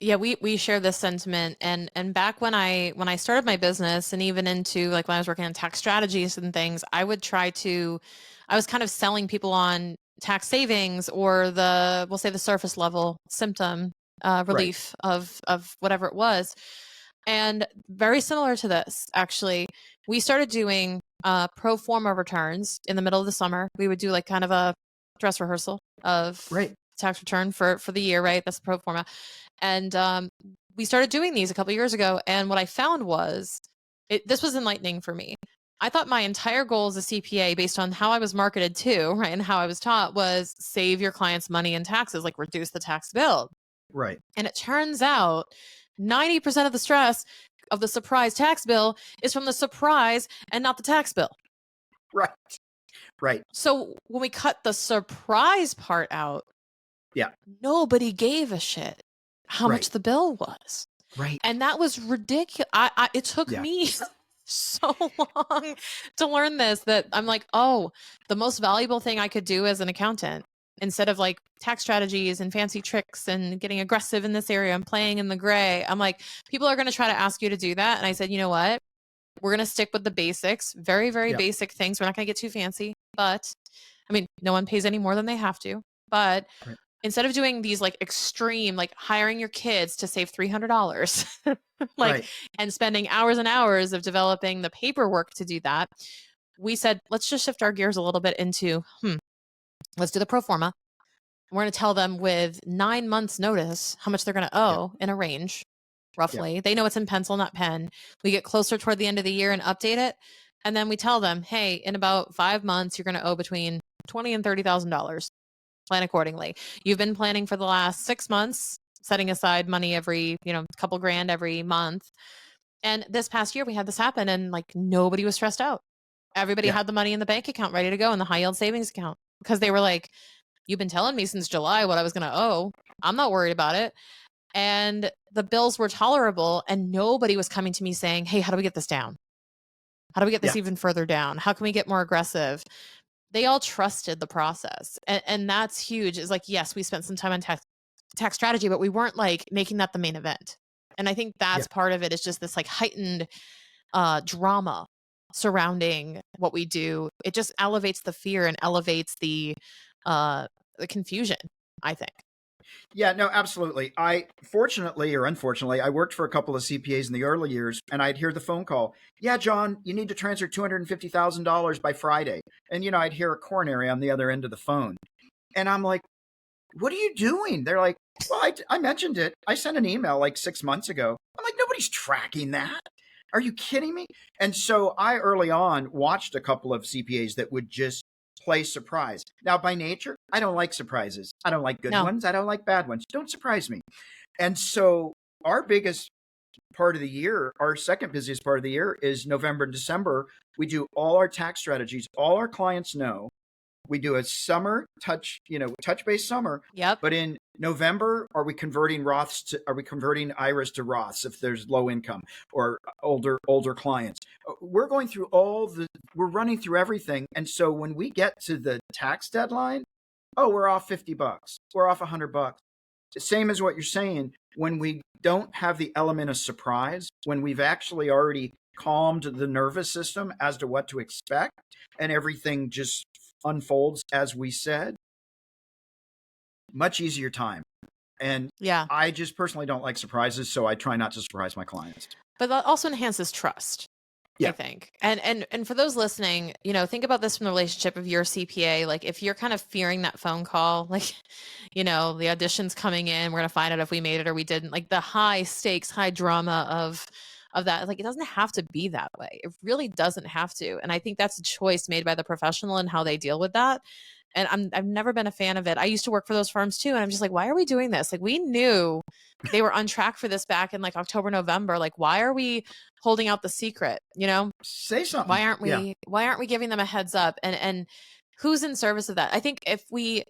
Yeah, we share this sentiment, and back when I started my business, and even into like when I was working on tax strategies and things, I was kind of selling people on tax savings, or we'll say the surface level symptom Right. relief of whatever it was. And very similar to this, actually, we started doing pro forma returns in the middle of the summer. We would do like kind of a dress rehearsal of Right. tax return for the year, right? That's pro forma. And we started doing these a couple years ago. And what I found was this was enlightening for me. I thought my entire goal as a CPA, based on how I was marketed to, right, and how I was taught, was save your clients money in taxes, like reduce the tax bill. Right. And it turns out 90% of the stress of the surprise tax bill is from the surprise and not the tax bill. Right. Right. So when we cut the surprise part out, Yeah. nobody gave a shit how Right. much the bill was. Right. And that was ridiculous. It took Yeah. me so long to learn this, that I'm like, oh, the most valuable thing I could do as an accountant, instead of like tax strategies and fancy tricks and getting aggressive in this area and playing in the gray, I'm like, people are going to try to ask you to do that. And I said, you know what? We're going to stick with the basics, very, very Yeah. basic things. We're not going to get too fancy, but I mean, no one pays any more than they have to. But Right. instead of doing these like extreme, like hiring your kids to save $300, like, Right. and spending hours and hours of developing the paperwork to do that, we said, let's just shift our gears a little bit into, let's do the pro forma. We're going to tell them with 9 months notice how much they're going to Yeah. owe in a range, Yeah. roughly. They know it's in pencil, not pen. We get closer toward the end of the year and update it. And then we tell them, hey, in about 5 months, you're going to owe between $20,000 and $30,000. Plan accordingly. You've been planning for the last 6 months, setting aside money every, couple grand every month. And this past year we had this happen, and like nobody was stressed out. Everybody Yeah. had the money in the bank account ready to go, in the high yield savings account, because they were like, you've been telling me since July what I was going to owe. I'm not worried about it. And the bills were tolerable, and nobody was coming to me saying, hey, how do we get this down? How do we get Yeah. this even further down? How can we get more aggressive? They all trusted the process. And that's huge. Is like, yes, we spent some time on tax strategy, but we weren't like making that the main event. And I think Yeah. that's part of it, is just this like heightened drama surrounding what we do. It just elevates the fear and elevates the confusion, I think. Yeah, no, absolutely. I fortunately or unfortunately, I worked for a couple of CPAs in the early years, and I'd hear the phone call. Yeah, John, you need to transfer $250,000 by Friday. And I'd hear a coronary on the other end of the phone. And I'm like, what are you doing? They're like, well, I mentioned it. I sent an email like 6 months ago. I'm like, nobody's tracking that. Are you kidding me? And so I early on watched a couple of CPAs that would just play surprise. Now, by nature, I don't like surprises. I don't like good No. ones. I don't like bad ones. Don't surprise me. And so our biggest part of the year, our second busiest part of the year, is November and December. We do all our tax strategies. All our clients know. We do a summer touch-based summer. Yep. But in November, are we converting IRAs to Roths if there's low income or older clients? We're going through we're running through everything. And so when we get to the tax deadline, oh, we're off $50. We're off $100. Same as what you're saying. When we don't have the element of surprise, when we've actually already calmed the nervous system as to what to expect, and everything just unfolds as we said, much easier time. And Yeah. I just personally don't like surprises, so I try not to surprise my clients. But that also enhances trust, I Yeah. think. And for those listening, think about this from the relationship of your CPA. Like, if you're kind of fearing that phone call, like, the audition's coming in, we're going to find out if we made it or we didn't, like the high stakes, high drama of that. Like, it doesn't have to be that way. It really doesn't have to. And I think that's a choice made by the professional and how they deal with that. And I've never been a fan of it. I used to work for those firms too. And I'm just like, why are we doing this? Like, we knew they were on track for this back in like October, November. Like, why are we holding out the secret? Say something. Why aren't we giving them a heads up? And who's in service of that? I think if we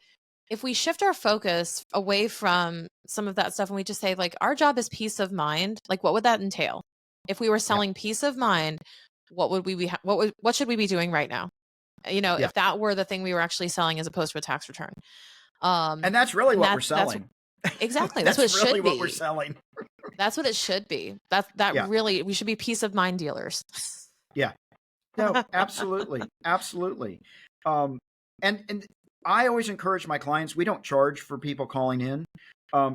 shift our focus away from some of that stuff, and we just say like, our job is peace of mind, like, what would that entail? If we were selling peace of mind, what would we be what should we be doing right now? If that were the thing we were actually selling, as opposed to a tax return. And that's really what we're selling. Exactly. That's what it That's really should what we're be. selling. That should be. That Yeah. really, we should be peace of mind dealers. Yeah. No, absolutely. Absolutely. Um, and I always encourage my clients, we don't charge for people calling in,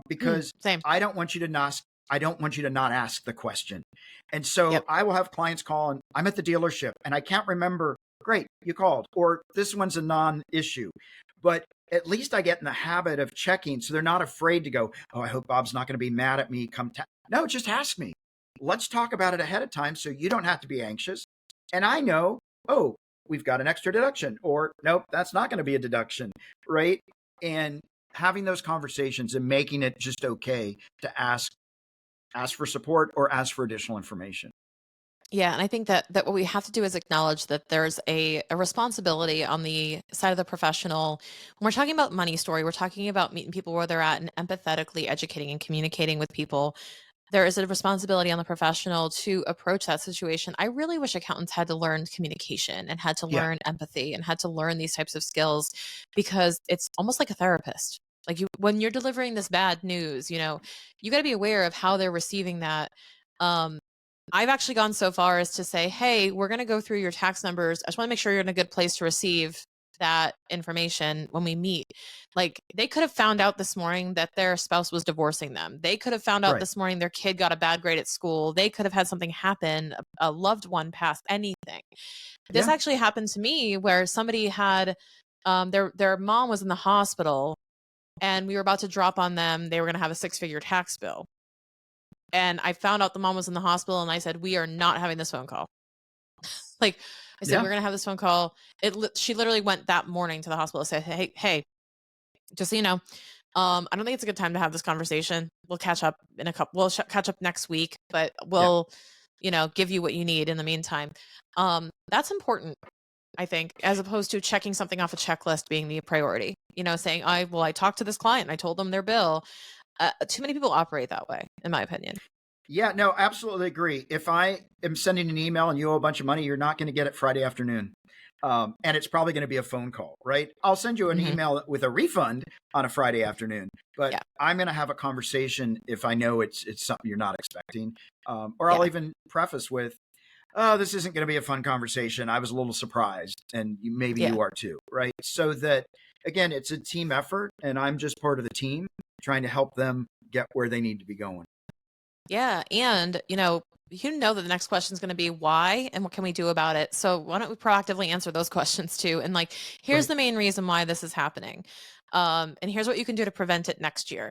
because Same. I don't want you to not, I don't want you to not ask the question. And so Yep. I will have clients call and I'm at the dealership and I can't remember. Great, you called, or this one's a non-issue. But at least I get in the habit of checking so they're not afraid to go, oh, I hope Bob's not going to be mad at me. No, just ask me. Let's talk about it ahead of time so you don't have to be anxious. And I know, oh, we've got an extra deduction, or nope, that's not going to be a deduction, right? And having those conversations and making it just okay to ask for support or ask for additional information. Yeah, and I think that what we have to do is acknowledge that there's a responsibility on the side of the professional. When we're talking about money story, we're talking about meeting people where they're at and empathetically educating and communicating with people. There is a responsibility on the professional to approach that situation. I really wish accountants had to learn communication and had to Yeah, learn empathy and had to learn these types of skills, because it's almost like a therapist. Like, when you're delivering this bad news, you got to be aware of how they're receiving that. Um, I've actually gone so far as to say, hey, we're going to go through your tax numbers. I just want to make sure you're in a good place to receive that information when we meet. Like, they could have found out this morning that their spouse was divorcing them. They could have found out right. this morning their kid got a bad grade at school. They could have had something happen, a loved one pass, anything. This Yeah, actually happened to me where somebody had their mom was in the hospital, and we were about to drop on them. They were going to have a six-figure tax bill. And I found out the mom was in the hospital, and I said, we are not having this phone call. Like, I said, yeah, we're going to have this phone call. She literally went that morning to the hospital and said, hey, just so you know, I don't think it's a good time to have this conversation. We'll catch up catch up next week, but yeah, we'll, give you what you need in the meantime. That's important, I think, as opposed to checking something off a checklist being the priority, saying, I talked to this client and I told them their bill. Too many people operate that way, in my opinion. yeah. No, absolutely agree. If I am sending an email and you owe a bunch of money, you're not going to get it Friday afternoon. And it's probably going to be a phone call, right? I'll send you an Hmm. email with a refund on a Friday afternoon, but Yeah. I'm going to have a conversation if I know it's something you're not expecting. Or I'll Yeah. even preface with, oh, this isn't going to be a fun conversation. I was a little surprised, and maybe Yeah. you are too, right? So that, again, it's a team effort, and I'm just part of the team trying to help them get where they need to be going. Yeah. And, you know that the next question is going to be why and what can we do about it? So why don't we proactively answer those questions too? And, like, here's Right. the main reason why this is happening. And here's what you can do to prevent it next year.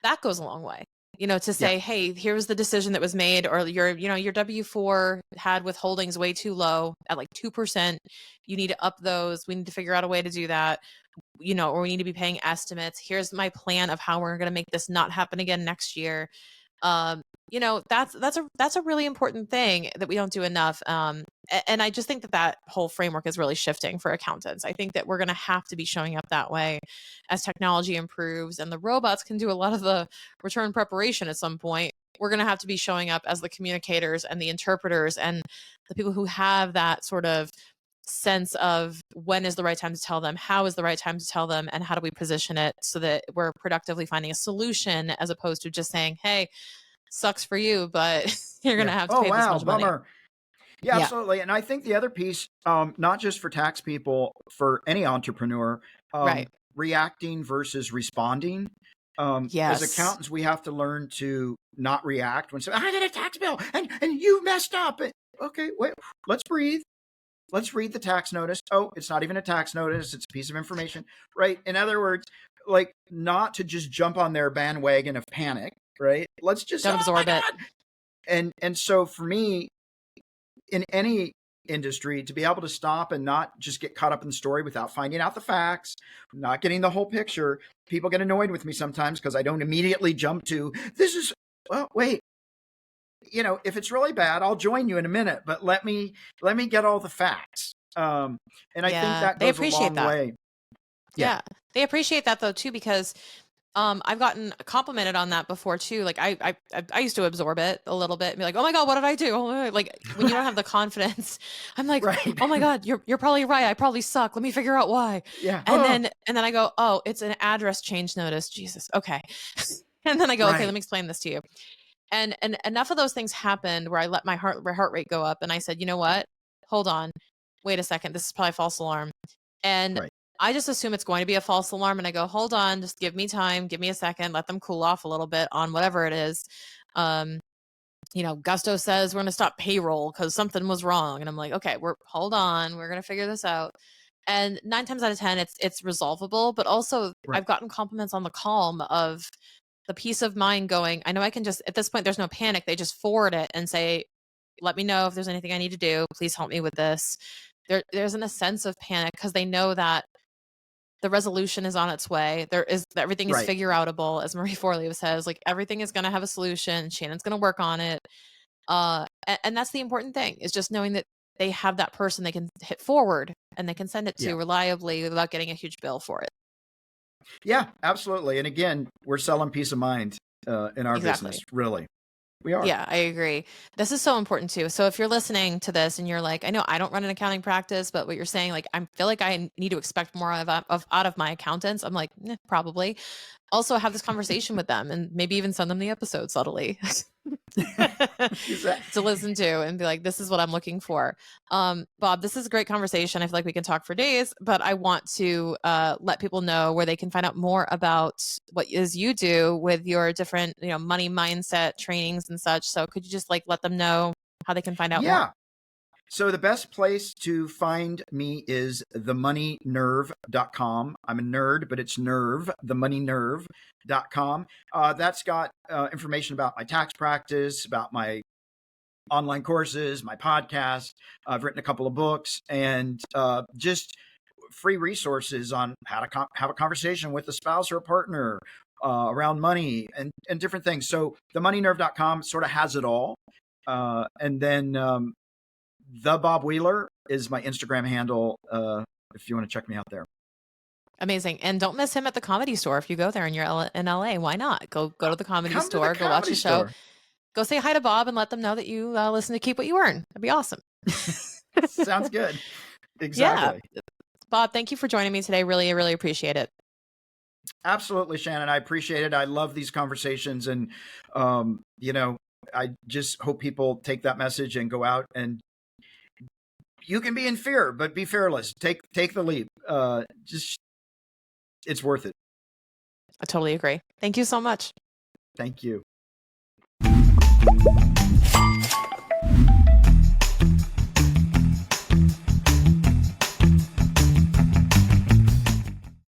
That goes a long way. To Yeah. say, hey, here's the decision that was made, or your W-4 had withholdings way too low at like 2%. You need to up those. We need to figure out a way to do that, or we need to be paying estimates. Here's my plan of how we're going to make this not happen again next year. um that's a really important thing that we don't do enough. And I just think that whole framework is really shifting for accountants. I think that we're going to have to be showing up that way as technology improves and the robots can do a lot of the return preparation at some point. We're going to have to be showing up as the communicators and the interpreters and the people who have that sort of sense of when is the right time to tell them, how is the right time to tell them, and how do we position it so that we're productively finding a solution, as opposed to just saying, hey, sucks for you, but you're going to Yeah. have to Oh, pay this wow. much money. Bummer. Yeah, Yeah. absolutely. And I think the other piece, not just for tax people, for any entrepreneur, Right. reacting versus responding. As Yes. accountants, we have to learn to not react when I get a tax bill and you messed up. Okay, wait, let's breathe. Let's read the tax notice. Oh, it's not even a tax notice, it's a piece of information, right? In other words, like, not to just jump on their bandwagon of panic, right? Let's just, Don't oh my absorb it. God. And so for me, in any industry, to be able to stop and not just get caught up in the story without finding out the facts, not getting the whole picture. People get annoyed with me sometimes because I don't immediately jump to this is, well, wait, if it's really bad, I'll join you in a minute, but let me get all the facts. And I think Yeah. that They goes a appreciate long that. way. Yeah. Yeah. They appreciate that though too, because I've gotten complimented on that before too. Like I used to absorb it a little bit and be like, oh my God, what did I do? Oh my God. Like when you don't have the confidence, I'm like, Right. oh my God, you're probably right. I probably suck. Let me figure out why. Yeah. And then I go, oh, it's an address change notice. Jesus. Okay. And then I go, okay, let Right. me explain this to you. And enough of those things happened where I let my heart rate go up and I said, you know what? Hold on. Wait a second. This is probably a false alarm. And Right. I just assume it's going to be a false alarm. And I go, hold on, just give me time, give me a second, let them cool off a little bit on whatever it is. Gusto says we're going to stop payroll because something was wrong. And I'm like, okay, hold on, we're going to figure this out. And 9 times out of 10, it's resolvable. But also, Right. I've gotten compliments on the calm of the peace of mind going, I know I can just, at this point, there's no panic. They just forward it and say, let me know if there's anything I need to do. Please help me with this. There isn't a sense of panic because they know that the resolution is on its way. Everything is Right. figure outable, as Marie Forleo says. Like everything is going to have a solution. Shannon's going to work on it. And that's the important thing is just knowing that they have that person they can hit forward and they can send it to Yeah. reliably without getting a huge bill for it. Yeah, absolutely. And again, we're selling peace of mind in our Exactly. business. Really, we are. Yeah, I agree. This is so important too. So if you're listening to this and you're like, I know I don't run an accounting practice, but what you're saying, like, I feel like I need to expect more out of my accountants. I'm like, probably. Also have this conversation with them and maybe even send them the episode subtly to listen to and be like, this is what I'm looking for. Bob, this is a great conversation. I feel like we can talk for days, but I want to let people know where they can find out more about what is you do with your different, money mindset trainings and such. So could you just let them know how they can find out more? Yeah. So the best place to find me is themoneynerve.com. I'm a nerd, but it's nerve, themoneynerve.com. That's got information about my tax practice, about my online courses, my podcast. I've written a couple of books and just free resources on how to have a conversation with a spouse or a partner around money and different things. So themoneynerve.com sort of has it all. And then the Bob Wheeler is my Instagram handle if you want to check me out there. Amazing. And don't miss him at the Comedy Store. If you go there and you're in LA, why not? Go to the Comedy Store, go watch a show. Go say hi to Bob and let them know that you listen to Keep What You Earn. That'd be awesome. Sounds good. Exactly. Yeah. Bob, thank you for joining me today. Really, really appreciate it. Absolutely, Shannon. I appreciate it. I love these conversations. And, I just hope people take that message and go out and you can be in fear, but be fearless. Take the leap. It's worth it. I totally agree. Thank you so much. Thank you.